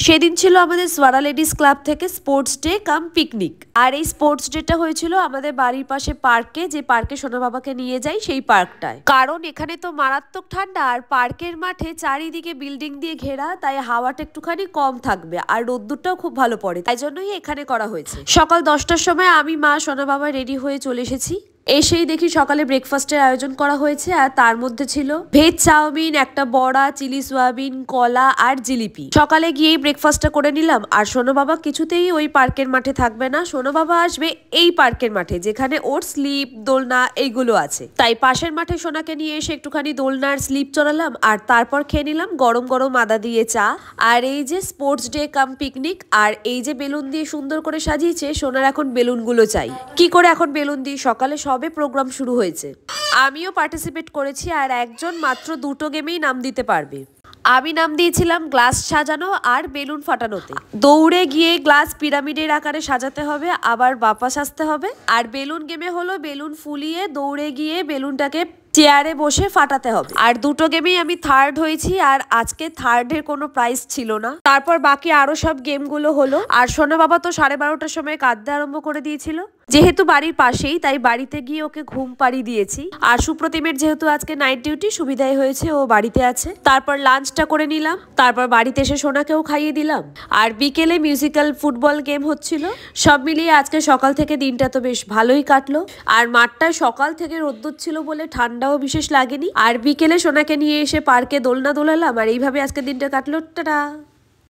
সেদিন ছিল আমাদের সোয়ারা লেডিস ক্লাব থেকে স্পোর্টস ডে কাম পিকনিক। আর এই স্পোর্টস ডেটা হয়েছিল আমাদের বাড়ির পাশে পার্কে, যে পার্কে সোনা বাবাকে নিয়ে যাই সেই পার্কটায়। কারণ এখানে তো মারাত্মক ঠান্ডা, আর পার্কের মাঠে চারিদিকে বিল্ডিং দিয়ে ঘেরা, তাই হাওয়াটা একটুখানি কম থাকবে আর রোদ্দুরটাও খুব ভালো পড়ে, তাই জন্যই এখানে করা হয়েছে। সকাল 10টার সময় আমি, মা, সোনা বাবা রেডি হয়ে চলে এসেছি। এসেই দেখি সকালে ব্রেকফাস্টের আয়োজন করা হয়েছে, আর তার মধ্যে ছিল ভেজ চাউমিন, একটা বড়া, চিলি সোয়াবিন, কলা আর জিলিপি। সকালে গিয়েই ব্রেকফাস্টটা করে নিলাম। আর সোনা বাবা কিছুতেই ওই পার্কের মাঠে থাকবে না, সোনা বাবা আসবে এই পার্কের মাঠে, যেখানে ওর স্লিপ, দোলনা এইগুলো আছে। তাই পাশের মাঠে সোনাকে নিয়ে এসে একটুখানি দোলনার স্লিপ চড়ালাম, আর তারপর খেয়ে নিলাম গরম গরম আদা দিয়ে চা। আর এই যে স্পোর্টস ডে কাম পিকনিক, আর এই যে বেলুন দিয়ে সুন্দর করে সাজিয়েছে, সোনার এখন বেলুনগুলো চাই। কি করে এখন বেলুন দিই? সকালে সবে প্রোগ্রাম শুরু হয়েছে, আমিও পার্টিসিপেট করেছি। আর একজন মাত্র দুটো গেমেই নাম দিতে পারবে। আমি নাম দিয়েছিলাম গ্লাস সাজানো আর বেলুন ফাটানোতে। দৌড়ে গিয়ে গ্লাস পিরামিডের আকারে সাজাতে হবে, আবার বাপাস আসতে হবে। আর বেলুন গেমে হলো বেলুন ফুলিয়ে দৌড়ে গিয়ে বেলুনটাকে চেয়ারে বসে ফাটাতে হবে। আর দুটো গেমেই আমি থার্ড হয়েছি, আর আজকে থার্ডের কোনো প্রাইজ ছিল না। তারপর বাকি আরো সব গেমগুলো হলো। আর সোনা বাবা তো 12:30টার সময় কাঁদতে আরম্ভ করে দিয়েছিল। যেহেতু বাড়ির পাশেই, তাই বাড়িতে গিয়ে ওকে ঘুম পাড়িয়ে দিয়েছি। আর সুপ্রতিমের যেহেতু আজকে নাইট ডিউটি, সুবিধাই হয়েছে, ও বাড়িতে আছে। তারপর লাঞ্চটা করে নিলাম, তারপর বাড়িতে এসে সোনাকেও খাইয়ে দিলাম। আর বিকেলে মিউজিক্যাল ফুটবল গেম হচ্ছিল। সব মিলিয়ে আজকে সকাল থেকে দিনটা তো বেশ ভালোই কাটলো। আর মাঠটায় সকাল থেকে রোদ্দুর ছিল বলে ঠান্ডাও বিশেষ লাগেনি। আর বিকেলে সোনাকে নিয়ে এসে পার্কে দোলনা দোলালাম, আর এইভাবে আজকে দিনটা কাটলো। টাটা।